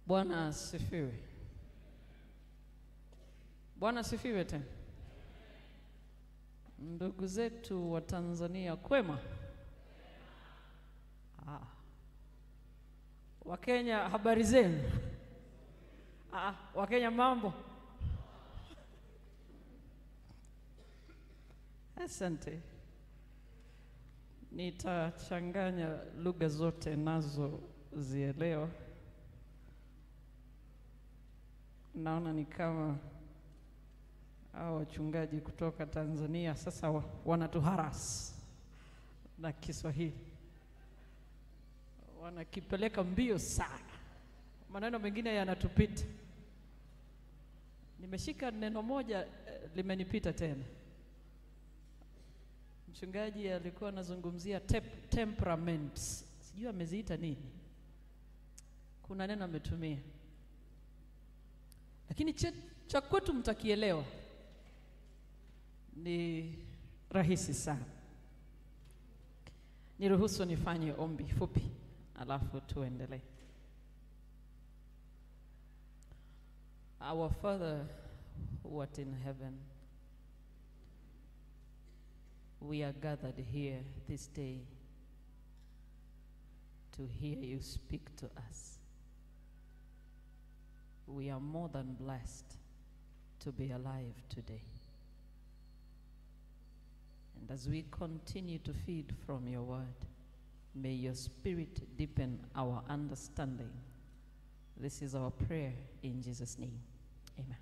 Bwana asifiwe. Bwana asifiwe tena. Ndugu zetu wa Tanzania kwema? Wakenya habari zenu? Wakenya mambo? Asante. Nitachanganya lugha zote nazo zielewa. Naona ni kama hao wachungaji kutoka Tanzania sasa wanatuharas na Kiswahili. Wanakipeleka mbio sana. Maneno mengine yanatupita. Nimeshika neno moja limenipita tena. Mchungaji alikuwa anazungumzia temperaments. Sijui ameziita nini. Kuna neno ametumia. Lakini cha kwetu mtakielewa. Ni rahisi sana. Niruhusu nifanye ombi fupi, alafu tuendelee. Our Father who art in heaven, we are gathered here this day to hear you speak to us. We are more than blessed to be alive today. And as we continue to feed from your word, may your Spirit deepen our understanding. This is our prayer in Jesus' name. Amen.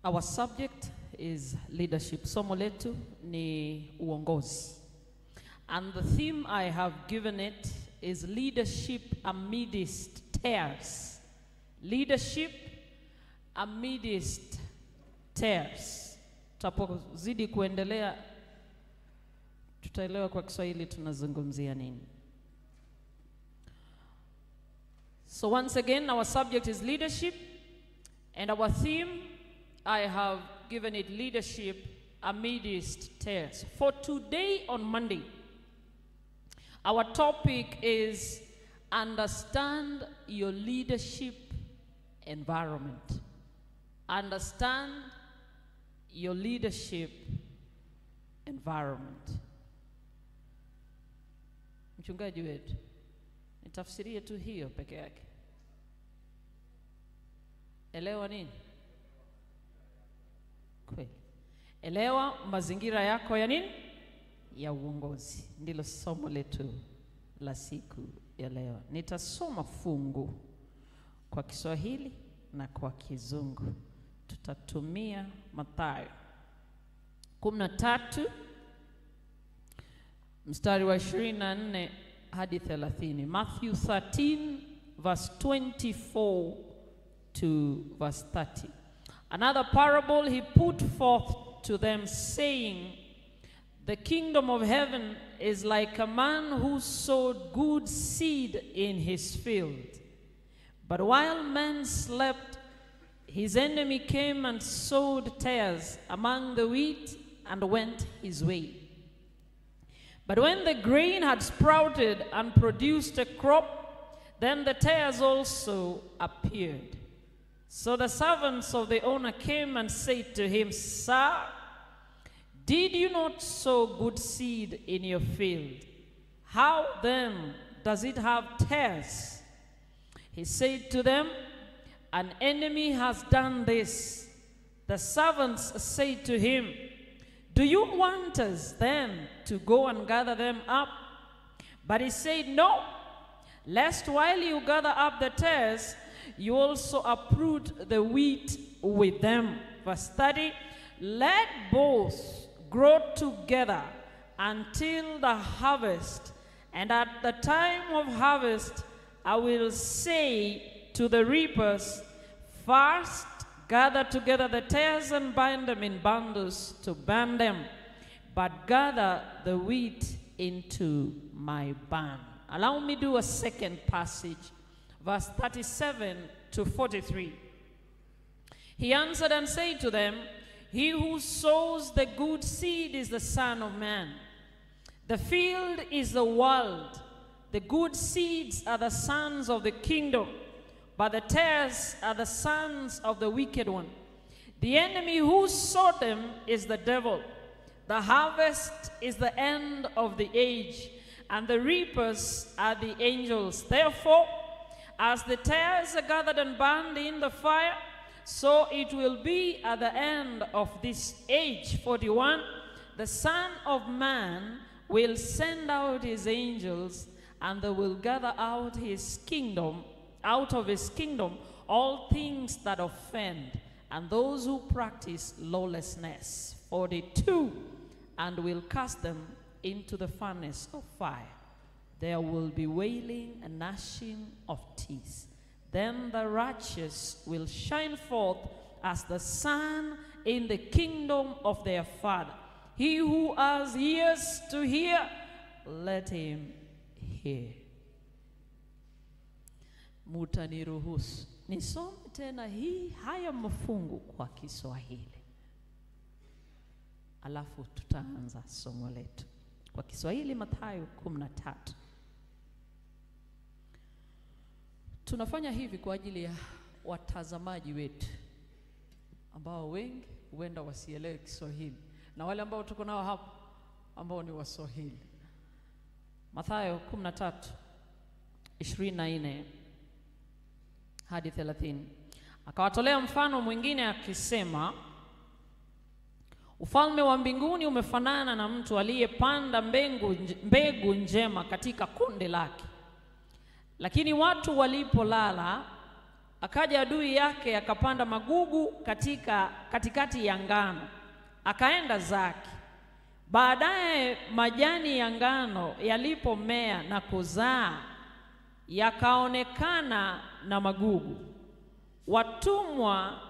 Our subject is leadership. Somo letu ni uongozi. And the theme I have given it is leadership amidst tears. Leadership amidst tears. Tutapozidi kuendelea tutaelewa kwa Kiswahili tunazungumzia nini. So once again, our subject is leadership, and our theme, I have given it leadership amidst tears. For today on Monday, our topic is understand your leadership environment. Understand your leadership environment. Mchungaji wetu, nitafsirie tu hiyo peke yake. Elewa nini? Kweli. Elewa mazingira yako ya nini? Ya uongozi. Ndilo somo letu la siku ya leo. Nitasoma fungu kwa Kiswahili na kwa Kizungu. Tutatumia Mathayo 13 mstari wa 24 hadi 30. Matthew 13 verse 24 to verse 30. Another parable he put forth to them, saying, the kingdom of heaven is like a man who sowed good seed in his field. But while men slept, his enemy came and sowed tares among the wheat and went his way. But when the grain had sprouted and produced a crop, then the tares also appeared. So the servants of the owner came and said to him, Sir, did you not sow good seed in your field? How then does it have tares? He said to them, an enemy has done this. The servants said to him, do you want us then to go and gather them up? But he said, no, lest while you gather up the tares, you also uproot the wheat with them. Verse 30, let both grow together until the harvest. And at the time of harvest, I will say to the reapers, first gather together the tares and bind them in bundles to burn them, but gather the wheat into my barn. Allow me to do a second passage, verse 37 to 43. He answered and said to them, he who sows the good seed is the Son of Man. The field is the world, The good seeds are the sons of the kingdom, but the tares are the sons of the wicked one. The enemy who sowed them is the devil. The harvest is the end of the age, and the reapers are the angels. Therefore, as the tares are gathered and burned in the fire, so it will be at the end of this age. 41, the Son of Man will send out his angels, and they will gather out of his kingdom all things that offend, and those who practice lawlessness. 42, and will cast them into the furnace of fire. There will be wailing and gnashing of teeth. Then the righteous will shine forth as the sun in the kingdom of their Father. He who has ears to hear, let him hear. Mutaniruhusu nisome tena haya mafungu kwa Kiswahili, alafu tutaanza somo letu kwa Kiswahili. Mathayo 13. Tunafanya hivi kwa ajili ya watazamaji wetu ambao wengi huenda wasielewe Kiswahili, na wale ambao tuko nao hapa ambao ni Waswahili. Mathayo 13:24 hadi 30. Akawatolea mfano mwingine akisema, ufalme wa mbinguni umefanana na mtu aliyepanda mbegu njema katika konde lake. Lakini watu walipolala, akaja adui yake akapanda magugu katikati ya ngano, akaenda zake. Baadaye majani ya ngano yalipomea na kuzaa, yakaonekana na magugu. Watumwa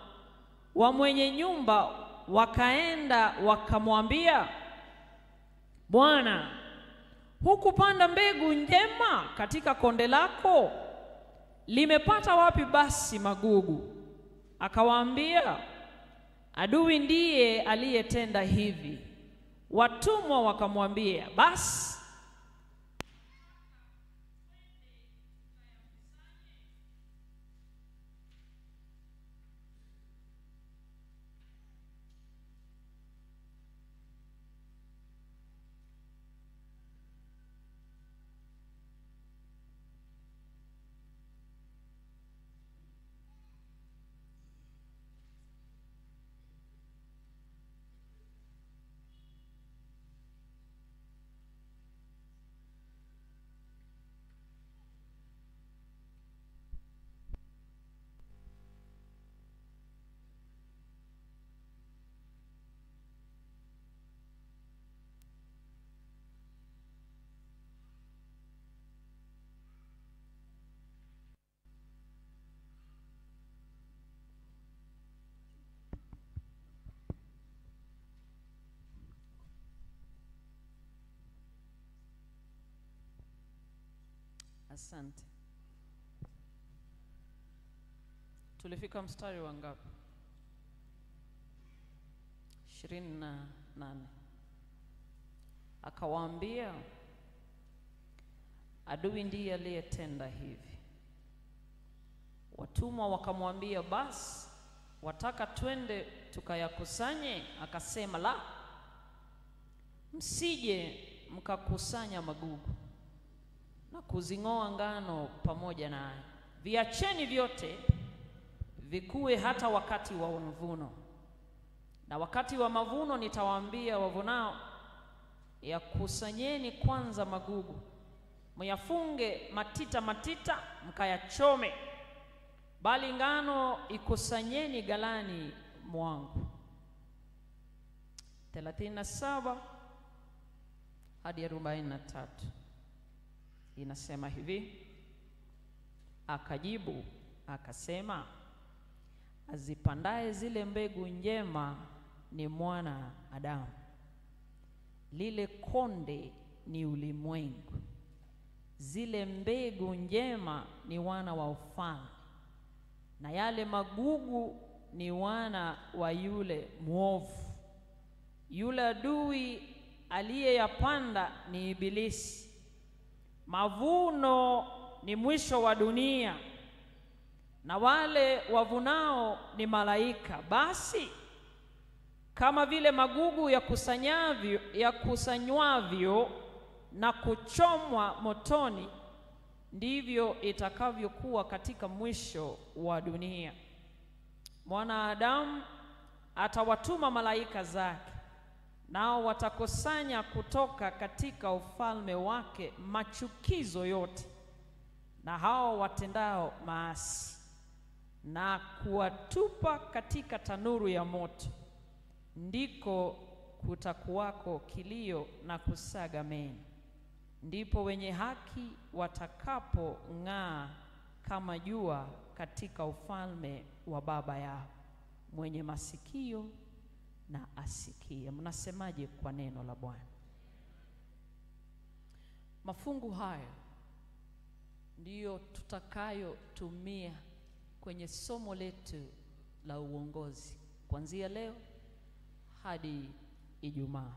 wa mwenye nyumba wakaenda wakamwambia, Bwana, hukupanda mbegu njema katika konde lako? Limepata wapi basi magugu? Akawaambia, adui ndiye aliyetenda hivi. Watumwa wakamwambia, basi asante. Tulifika mstari wa ngapi? 28. Akawaambia, adui ndiye aliyetenda hivi. Watumwa wakamwambia, basi wataka twende tukayakusanye? Akasema, la, msije mkakusanya magugu na kuzing'oa ngano pamoja naye. Viacheni vyote vikue hata wakati wa mavuno. Na wakati wa mavuno nitawaambia wavunao, yakusanyeni kwanza magugu, myafunge matita mkayachome, bali ngano ikusanyeni ghalani mwangu. 37 hadi 43 inasema hivi, akajibu akasema, azipandaye zile mbegu njema ni mwana Adamu. Lile konde ni ulimwengu. Zile mbegu njema ni wana wa ufalme, na yale magugu ni wana wa yule mwovu. Yule adui aliyeyapanda ni Ibilisi. mavuno ni mwisho wa dunia, na wale wavunao ni malaika. Basi kama vile magugu yakusanywavyo na kuchomwa motoni, ndivyo itakavyokuwa katika mwisho wa dunia. Mwanadamu atawatuma malaika zake, nao watakusanya kutoka katika ufalme wake machukizo yote na hao watendao maasi, na kuwatupa katika tanuru ya moto. Ndiko kutakuwako kilio na kusaga meno. Ndipo wenye haki watakapong'aa kama jua katika ufalme wa Baba yao. Mwenye masikio na asikie. Mnasemaje kwa neno la Bwana? Mafungu haya ndiyo tutakayotumia kwenye somo letu la uongozi kuanzia leo hadi Ijumaa.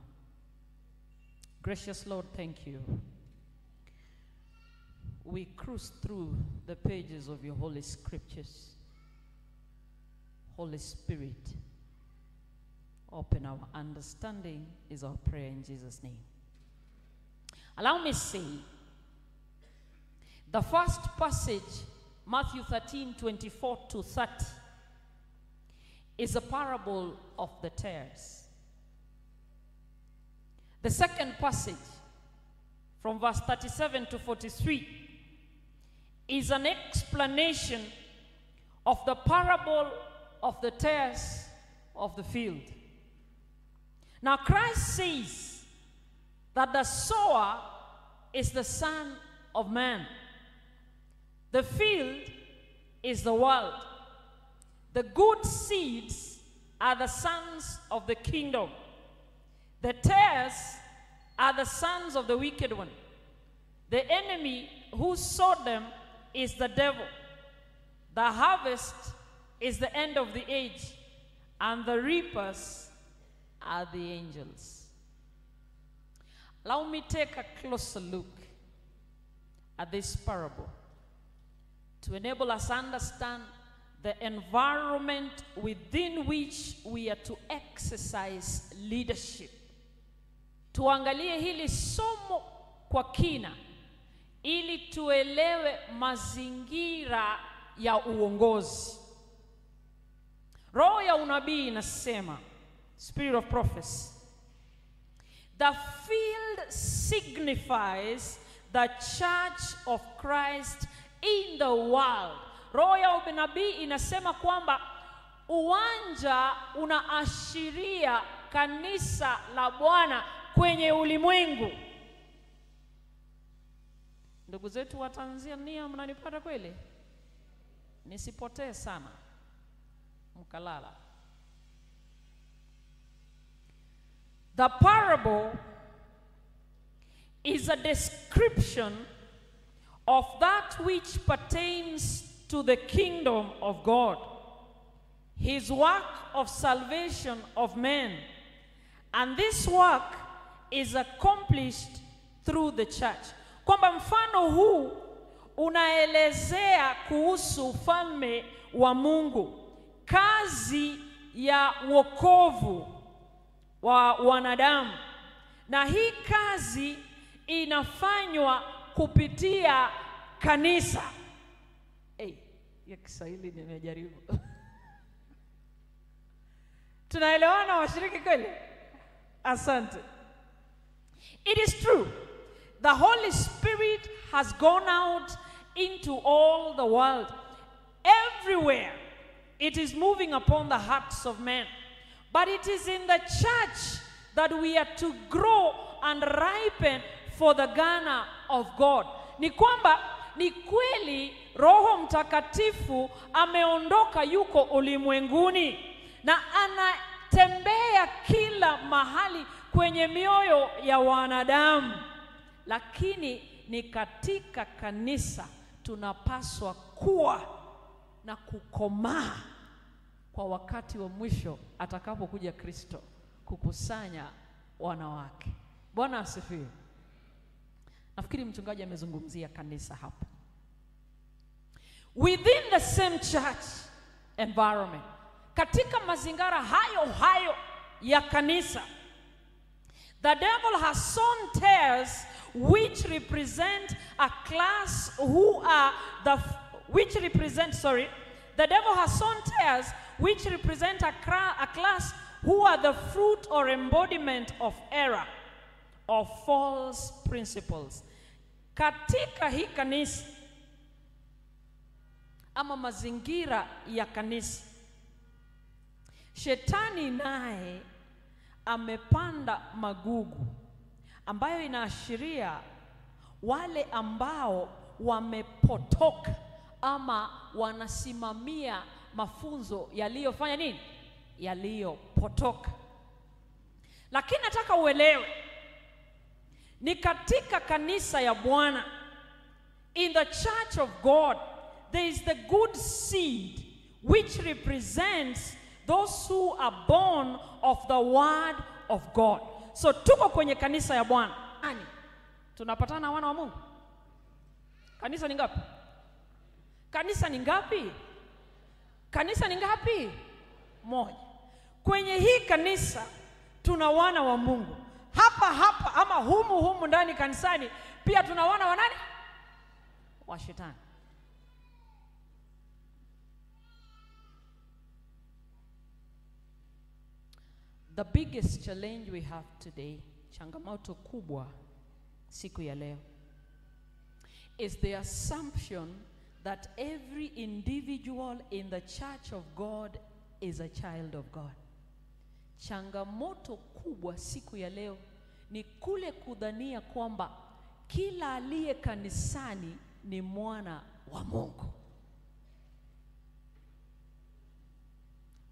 Gracious Lord, thank you. We cruise through the pages of your Holy Scriptures. Holy Spirit, open our understanding is our prayer in Jesus' name. Allow me to say, the first passage, Matthew 13:24-30, is a parable of the tares. The second passage, from verse 37-43, is an explanation of the parable of the tares of the field. Now Christ says that the sower is the Son of Man. The field is the world. The good seeds are the sons of the kingdom. The tares are the sons of the wicked one. The enemy who sowed them is the devil. The harvest is the end of the age, and the reapers are the angels. Allow me take a closer look at this parable to enable us to understand the environment within which we are to exercise leadership. Tuangalie hili somo kwa kina ili tuelewe mazingira ya uongozi. Roho ya unabii inasema, spirit of prophecy, the field signifies the church of Christ in the world. Roho ya unabii inasema kwamba uwanja unaashiria kanisa la Bwana kwenye ulimwengu. Ndugu zetu wa Tanzania, mnanipata kweli? Nisipotee sana mkalala. The parable is a description of that which pertains to the kingdom of God, his work of salvation of men. And this work is accomplished through the church. Kwamba mfano huu unaelezea kuhusu ufalme wa Mungu, kazi ya wokovu wa wanadamu, na hii kazi inafanywa kupitia kanisa. Ya Kiswahili nimejaribu. Tunaelewana washiriki kweli? Asante. It is true, the Holy Spirit has gone out into all the world. Everywhere it is moving upon the hearts of men. But it is in the church that we are to grow and ripen for the Ghana of God. Ni kwamba ni kweli Roho Mtakatifu ameondoka, yuko ulimwenguni na anatembea kila mahali kwenye mioyo ya wanadamu. Lakini ni katika kanisa tunapaswa kuwa na kukomaa kwa wakati wa mwisho atakapokuja Kristo kukusanya wanawake. Bwana asifiwe. Nafikiri mchungaji amezungumzia kanisa hapa. Within the same church environment, katika mazingara hayo ya kanisa, the devil has sown tares which represent a class who are the devil has sown tares which represent a class who are the fruit or embodiment of error or false principles. Katika hii kanisa ama mazingira ya kanisa, shetani naye amepanda magugu ambayo inaashiria wale ambao wamepotoka ama wanasimamia mafunzo yaliyofanya nini? Yaliyopotoka. Lakini nataka uelewe, ni katika kanisa ya Bwana, in the church of God, there is the good seed which represents those who are born of the word of God. So tuko kwenye kanisa ya Bwana. Tunapatana wana wa Mungu. Kanisa ni ngapi? Kanisa ni ngapi? Kanisa ni ngapi? Moja. Kwenye hii kanisa tuna wana wa Mungu. Hapa ama humu ndani kanisani pia tuna wana wa nani? Wa shetani. The biggest challenge we have today, changamoto kubwa siku ya leo, is the assumption that every individual in the church of God is a child of God. Changamoto kubwa siku ya leo ni kule kudhania kwamba kila aliye kanisani ni mwana wa Mungu.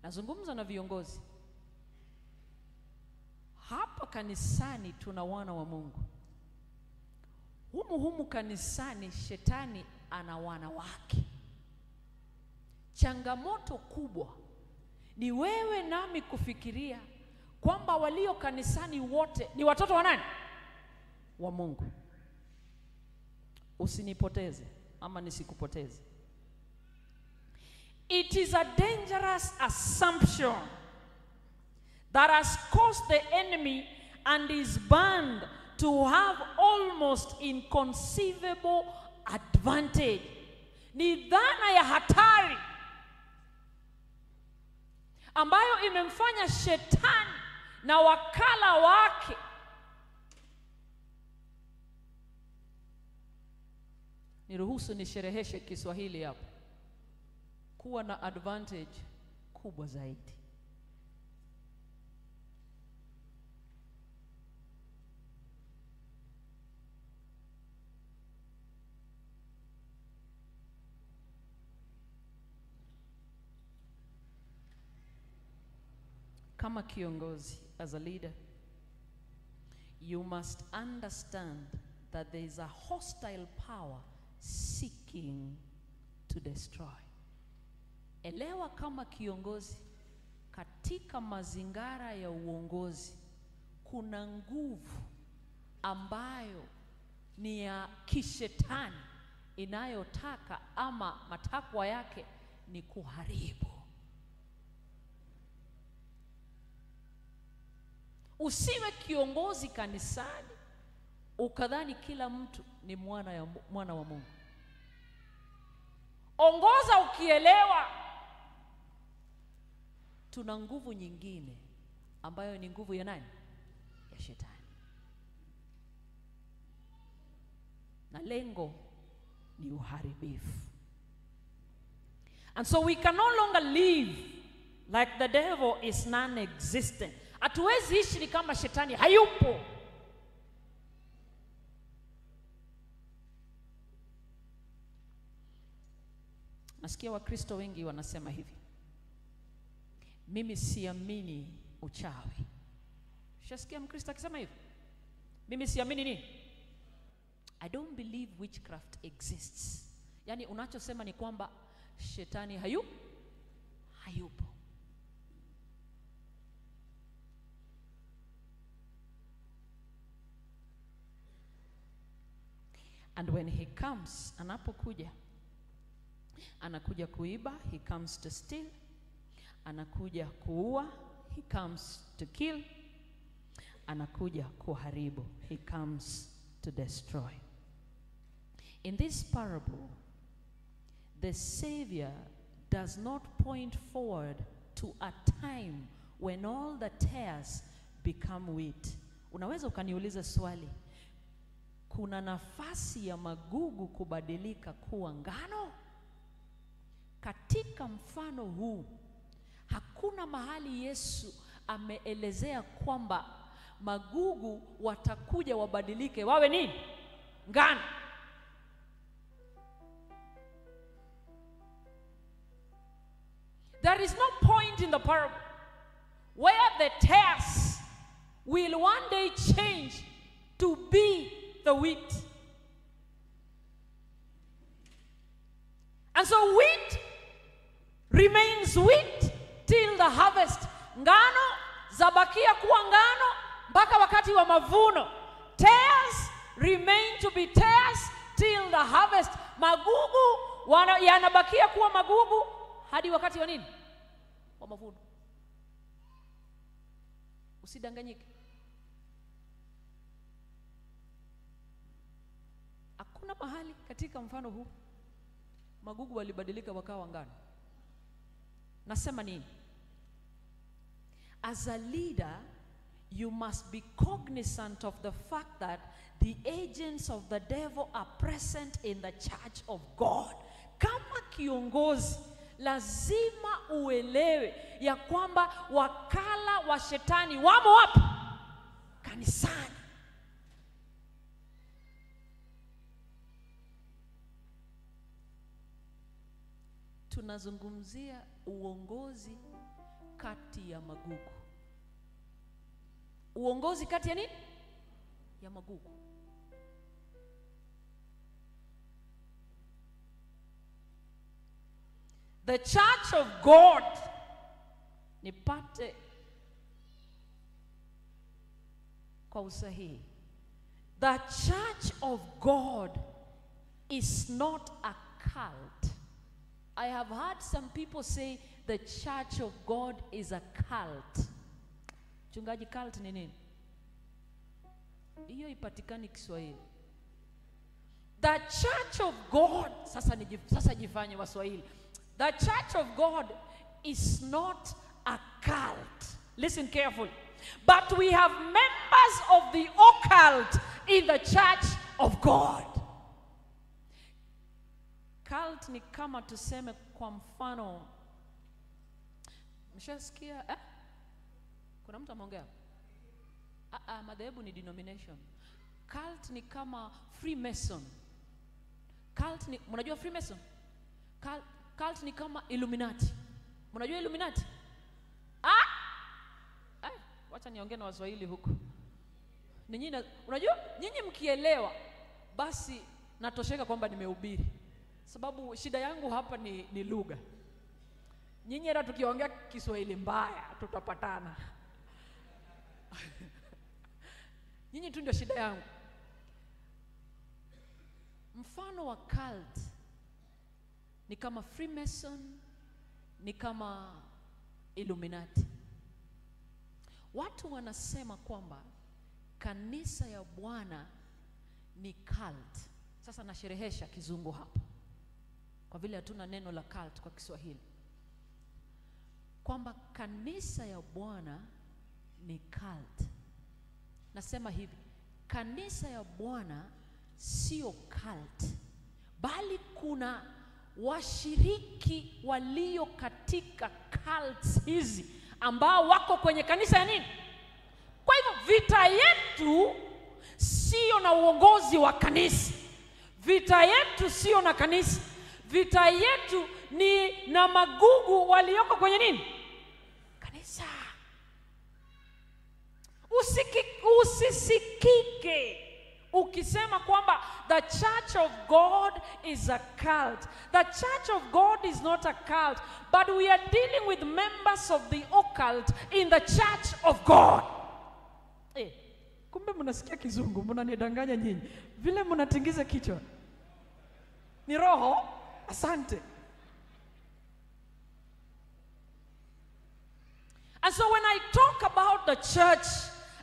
Nazungumza na viongozi. Hapa kanisani tuna wana wa Mungu. Humu kanisani shetani ana wana wake. Changamoto kubwa ni wewe nami kufikiria kwamba walio kanisani wote ni watoto wa nani? Wa Mungu. Usinipoteze ama nisikupoteze. It is a dangerous assumption that has caused the enemy and his band to have almost inconceivable advantage. Ni dhana ya hatari ambayo imemfanya shetani na wakala wake niruhusu nishereheshe Kiswahili hapo, kuwa na advantage kubwa zaidi. Kama kiongozi, as a leader, you must understand that there is a hostile power seeking to destroy. Elewa kama kiongozi, katika mazingara ya uongozi kuna nguvu ambayo ni ya kishetani inayotaka ama matakwa yake ni kuharibu. Usiwe kiongozi kanisani ukadhani kila mtu ni mwana wa Mungu. Ongoza ukielewa tuna nguvu nyingine ambayo ni nguvu ya nani? Ya shetani. Na lengo ni uharibifu. And so we can no longer live like the devil is non-existent. Hatuwezi ishi kama shetani hayupo. Nasikia Wakristo wengi wanasema hivi: mimi siamini uchawi. Shasikia Mkristo akisema hivi? Mimi siamini nini? I don't believe witchcraft exists. Yani unachosema ni kwamba shetani hayupo. And when he comes, anapokuja, anakuja kuiba, he comes to steal. Anakuja kuua, he comes to kill. Anakuja kuharibu, he comes to destroy. In this parable, the Savior does not point forward to a time when all the tares become wheat. Unaweza ukaniuliza swali, kuna nafasi ya magugu kubadilika kuwa ngano? Katika mfano huu, hakuna mahali Yesu ameelezea kwamba magugu watakuja wabadilike wawe nini? Ngano. There is no point in the parable where the tares will one day change to be the wheat. And so wheat remains wheat till the harvest. Ngano zabakia kuwa ngano mpaka wakati wa mavuno. Tares remain to be tares till the harvest. Magugu yanabakia kuwa magugu hadi wakati wa nini? Wa mavuno. Usidanganyike. Hakuna mahali katika mfano huu magugu walibadilika wakawa ngano. Nasema nini? As a leader, you must be cognizant of the fact that the agents of the devil are present in the church of God. Kama kiongozi, lazima uelewe ya kwamba wakala wa shetani wamo wapi? Kanisani. Tunazungumzia uongozi kati ya magugu. Uongozi kati ya nini? Ya magugu. The church of God, nipate kwa usahihi, the church of God is not a cult. I have heard some people say the church of God is a cult. Chungaji, cult ni nini? Hiyo ipatikani Kiswahili. The church of God, sasa jifanye Waswahili. The church of God is not a cult. Listen carefully. But we have members of the occult in the church of God. Cult ni kama tuseme kwa mfano. Mshasikia kuna mtu ameongea? Madhehebu ni denomination. Cult ni kama Freemason. Cult ni, mnajua Freemason? Cult ni kama Illuminati. Mnajua Illuminati? Wacha niongee na Waswahili huko. Unajua nyinyi mkielewa basi natosheka kwamba nimehubiri. Sababu shida yangu hapa ni lugha. Nyinyi hata tukiongea Kiswahili mbaya tutapatana. Nyinyi tu ndio shida yangu. Mfano wa cult ni kama Freemason, ni kama Illuminati. Watu wanasema kwamba kanisa ya Bwana ni cult. Sasa nasherehesha kizungu hapa, kwa vile hatuna neno la cult kwa Kiswahili. Kwamba kanisa ya Bwana ni cult. Nasema hivi, kanisa ya Bwana sio cult, bali kuna washiriki walio katika cults hizi ambao wako kwenye kanisa ya nini? Kwa hivyo vita yetu sio na uongozi wa kanisa. Vita yetu sio na kanisa. Vita yetu ni na magugu walioko kwenye nini? Kanisa. Usisikike ukisema kwamba the church of God is a cult. The church of God is not a cult, but we are dealing with members of the occult in the church of God. Kumbe mnasikia kizungu, mnanidanganya nyinyi. Vile mnatingiza kichwa. Ni roho. Asante. And so when I talk about the church,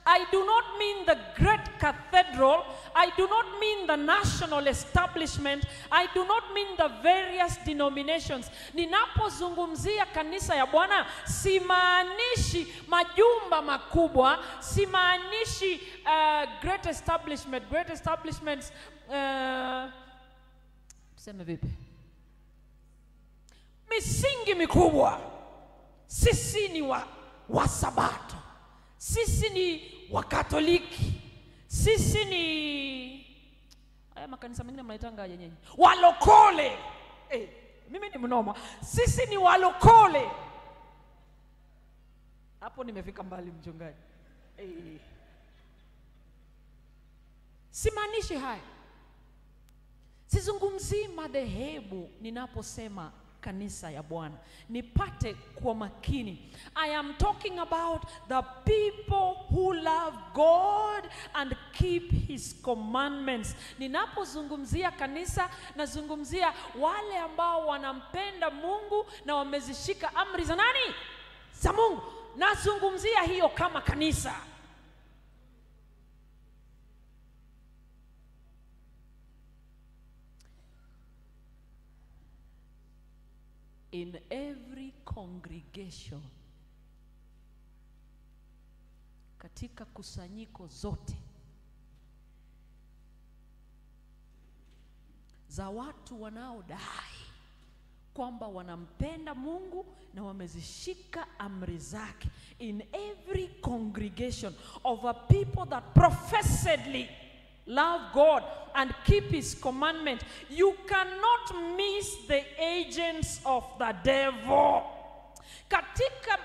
I do not mean the great cathedral. I do not mean the national establishment. I do not mean the various denominations. Ninapozungumzia kanisa ya Bwana, simaanishi majumba makubwa, simaanishi great establishment. Great establishments, tuseme vipi? Misingi mikubwa. Sisi ni wa Sabato. Sisi ni wa Katoliki. Sisi ni haya makanisa mengine mnaitanga nyenye walokole. Mimi ni mnoma. Sisi ni walokole. Hapo nimefika mbali mchungaji. Simaanishi haya. Sizungumzi madhehebu ninaposema kanisa ya Bwana. Nipate kwa makini. I am talking about the people who love God and keep his commandments. Ninapozungumzia kanisa, nazungumzia wale ambao wanampenda Mungu na wamezishika amri za nani? Za Mungu. Nazungumzia hiyo kama kanisa. In every congregation, katika kusanyiko zote za watu wanaodai kwamba wanampenda Mungu na wamezishika amri zake, in every congregation of a people that professedly love God and keep his commandment, you cannot miss the agents of the devil. Katika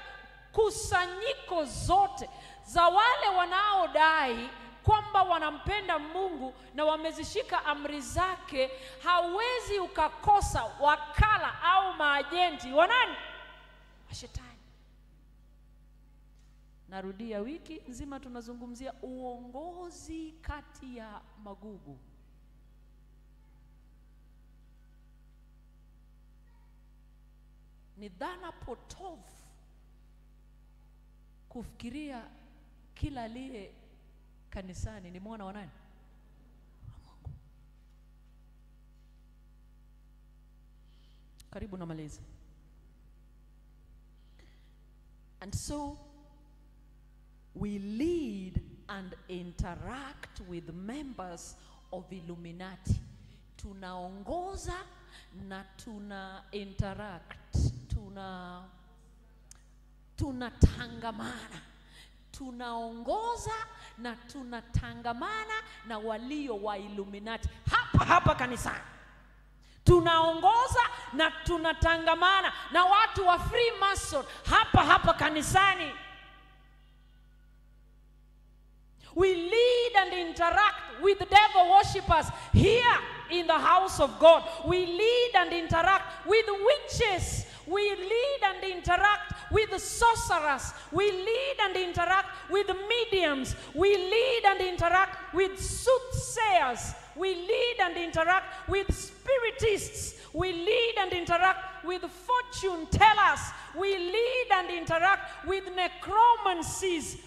kusanyiko zote za wale wanaodai kwamba wanampenda Mungu na wamezishika amri zake, hawezi ukakosa wakala au maajenti wa nani? Wa Shetani. Narudia, wiki nzima tunazungumzia uongozi kati ya magugu. Ni dhana potovu kufikiria kila aliye kanisani ni mwana wa nani? Mungu. Karibu na malezi. And so we lead and interact with members of Illuminati. Tunaongoza na tuna interact, tunatangamana. Tunaongoza na tunatangamana na walio wa Illuminati hapa kanisani. Tunaongoza na tunatangamana na watu wa Freemason hapa kanisani. We lead and interact with devil worshippers here in the house of God. We lead and interact with witches. We lead and interact with sorcerers. We lead and interact with mediums. We lead and interact with soothsayers. We lead and interact with spiritists. We lead and interact with fortune tellers. We lead and interact with necromancies.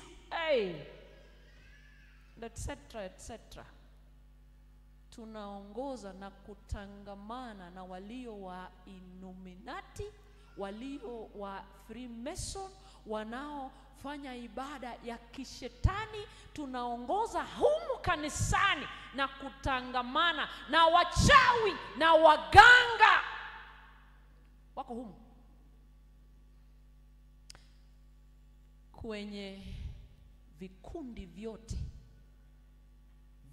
Etc. Tunaongoza na kutangamana na walio wa Illuminati, walio wa Freemason, wanaofanya ibada ya kishetani. Tunaongoza humu kanisani na kutangamana na wachawi na waganga. Wako humu. Kwenye vikundi vyote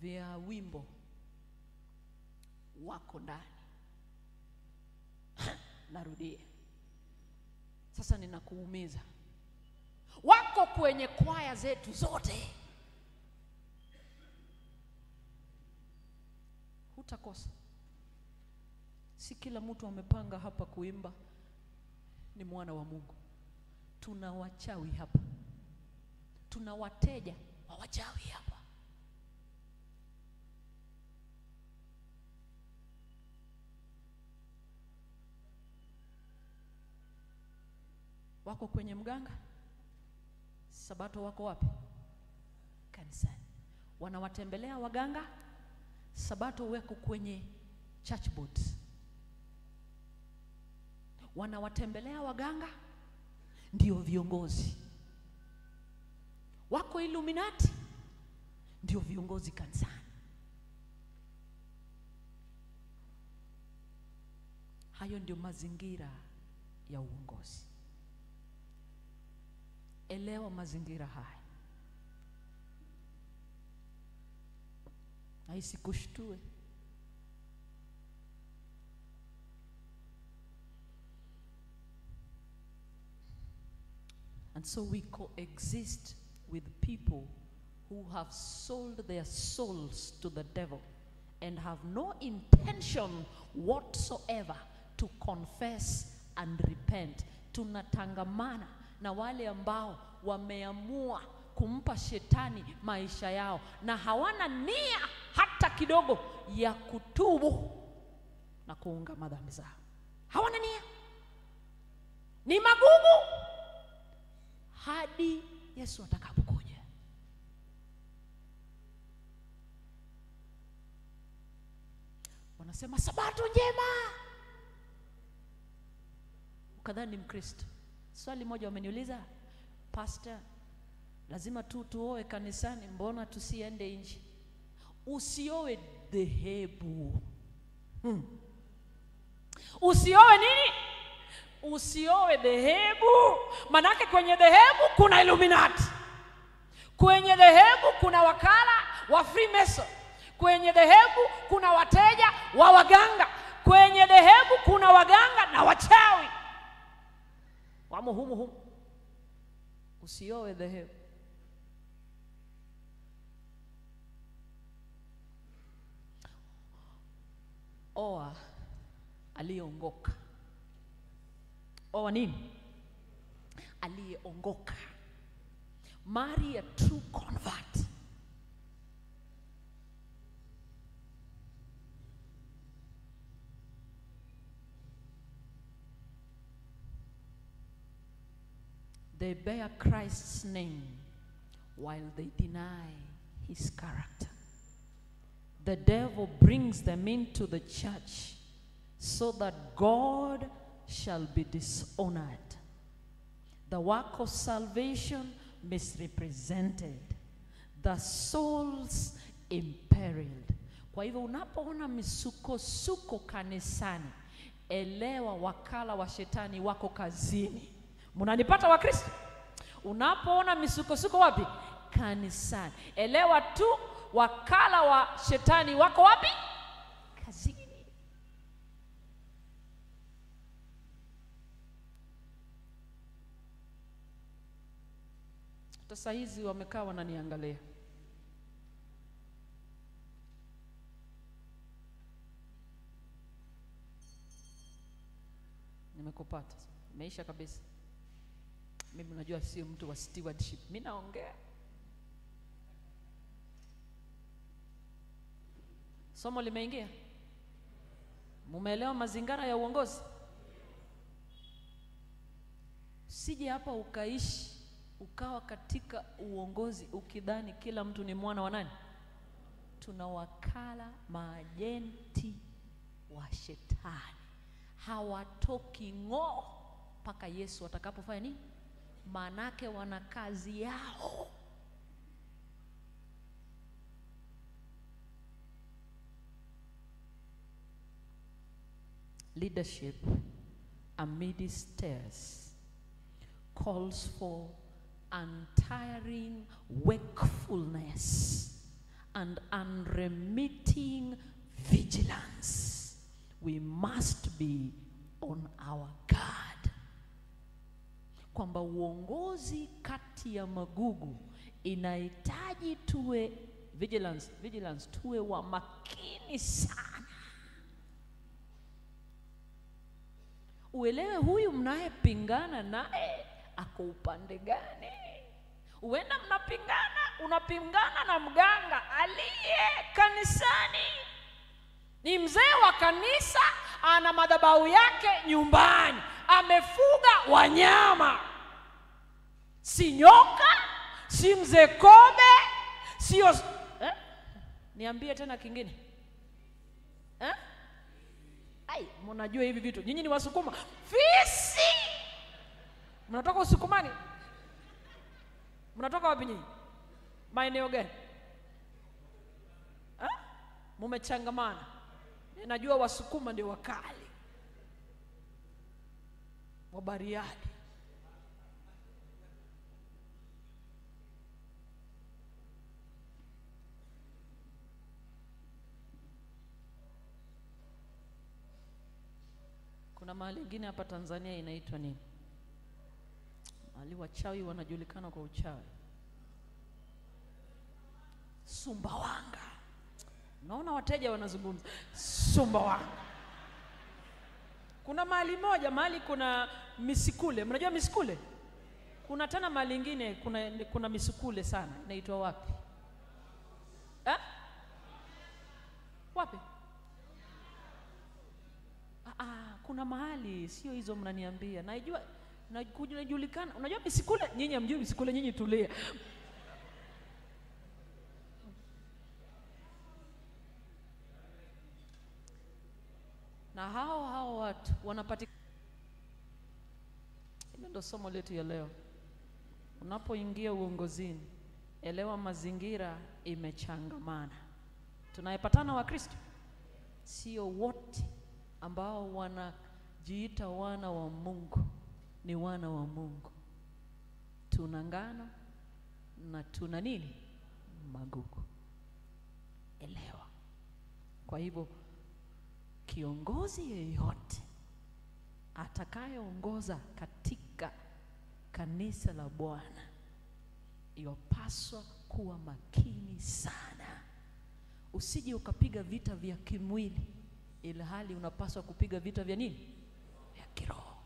vya wimbo wako ndani. Narudia. Sasa ninakuumiza. Wako kwenye kwaya zetu zote. Hutakosa. Si kila mtu amepanga hapa kuimba ni mwana wa Mungu. Tuna wachawi hapa. Tuna wateja wa wachawi hapa. wako kwenye mganga, Sabato wako wapi? Kanisani. Wanawatembelea waganga, Sabato wako kwenye church boards. Wanawatembelea waganga, ndio viongozi. Wako Illuminati, ndio viongozi kanisani. Hayo ndio mazingira ya uongozi. Elewa mazingira haya, na isikushtue. And so we coexist with people who have sold their souls to the devil and have no intention whatsoever to confess and repent. Tunatangamana na wale ambao wameamua kumpa shetani maisha yao na hawana nia hata kidogo ya kutubu na kuungama dhambi zao. Hawana nia. Ni magugu hadi Yesu atakapokuja. Wanasema Sabato njema, ukadhani Mkristo. Swali moja wameniuliza, pastor, lazima tuoe kanisani, mbona tusiende nje? Usioe dhehebu. Usioe nini? Usioe dhehebu. Manake kwenye dhehebu kuna Illuminati. Kwenye dhehebu kuna wakala wa Freemason. Kwenye dhehebu kuna wateja wa waganga. Kwenye dhehebu kuna waganga na wachawi. Wamo humu. Usioe dhehebu. Oa aliyeongoka. Oa nini? Aliyeongoka. Marry a true convert. They bear Christ's name while they deny his character. The devil brings them into the church so that God shall be dishonored. The work of salvation misrepresented. The souls imperiled. Kwa hivyo unapoona misukosuko kanisani, elewa wakala wa shetani wako kazini. Munanipata wa Kristo? Unapoona misukosuko wapi? Kanisani. Elewa tu wakala wa shetani wako wapi? Kazini. Sasa hizi wamekaa wananiangalia. Nimekupata. Imeisha kabisa. Mimi najua sio mtu wa stewardship. Mimi naongea. Somo limeingia? Mumeelewa mazingira ya uongozi? Sije hapa ukaishi ukawa katika uongozi ukidhani kila mtu ni mwana wa nani? Tuna wakala maajenti wa shetani. Hawatoki ng'o mpaka Yesu atakapofanya nini? Manake wana kazi yao. Leadership amidst tears calls for untiring wakefulness and unremitting vigilance. We must be on our guard. Kwamba uongozi kati ya magugu inahitaji tuwe vigilance, tuwe wa makini sana. Uelewe huyu mnayepingana naye ako upande gani. Uenda unapingana na mganga aliye kanisani. Ni mzee wa kanisa, ana madhabahu yake nyumbani, amefuga wanyama. si nyoka, si mzee Kobe, sio niambie tena kingine. Ai, mnajua hivi vitu. Nyinyi ni Wasukuma. Fisi. Mnatoka Usukumani? Mnatoka wapi nyinyi? Maeneo gani? Mumechangamana. Najua Wasukuma ndio wakali. Wa Bariadi. Kuna mahali ingine hapa Tanzania inaitwa nini? Mahali wachawi wanajulikana kwa uchawi. Sumbawanga. Naona wateja wanazungumza Sumbawanga. Kuna mahali moja, mahali kuna misikule. Mnajua misikule? Kuna tena mahali ingine kuna misikule sana. Inaitwa wapi? Wapi? Kuna mahali sio hizo mnaniambia. Najua najulikana. Unajua misikule? Nyinyi hamjui misikule, nyinyi tulia. Na hao watu wanapatikana. Hilo ndio somo letu ya leo. Unapoingia uongozini, elewa mazingira imechangamana. Tunayepatana wa Kristo sio wote ambao wanajiita wana wa Mungu ni wana wa Mungu. Tuna ngano na tuna nini? Magugu. Elewa. Kwa hivyo kiongozi yeyote atakayeongoza katika kanisa la Bwana yopaswa kuwa makini sana. Usije ukapiga vita vya kimwili ilhali unapaswa kupiga vita vya nini? Vya kiroho.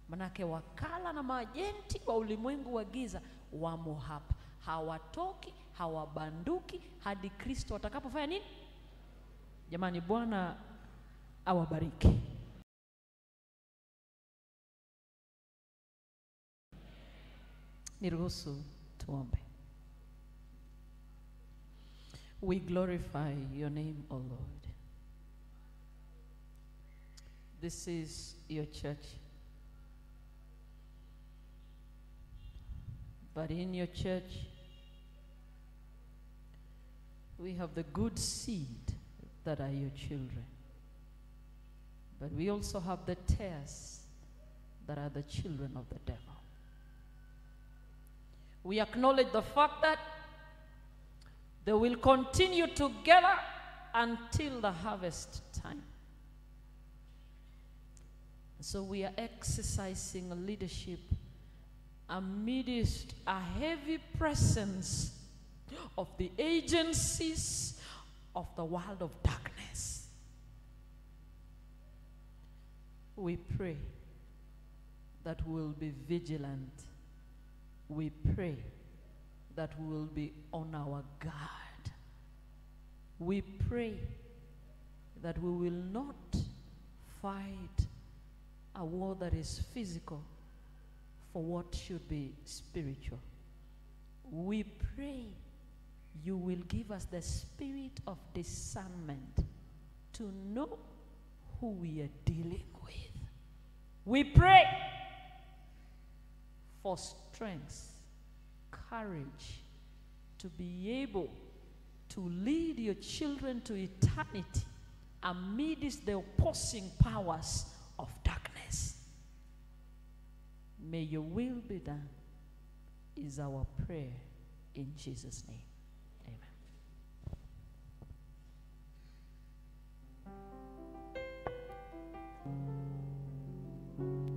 Manake wakala na maajenti wa ulimwengu wa giza wamo hapa. Hawatoki, hawabanduki hadi Kristo atakapofanya nini? Jamani, Bwana awabariki. Niruhusu tuombe. We glorify your name, O Lord. This is your church. But in your church, we have the good seed that are your children. But we also have the tares that are the children of the devil. We acknowledge the fact that they will continue together until the harvest time. So we are exercising leadership amidst a heavy presence of the agencies of the world of darkness. We pray that we will be vigilant. We pray that we will be on our guard. We pray that we will not fight a war that is physical for what should be spiritual. We pray you will give us the spirit of discernment to know who we are dealing with. We pray for strength, courage to be able to lead your children to eternity amidst the opposing powers of darkness. May your will be done is our prayer in Jesus' name. Amen.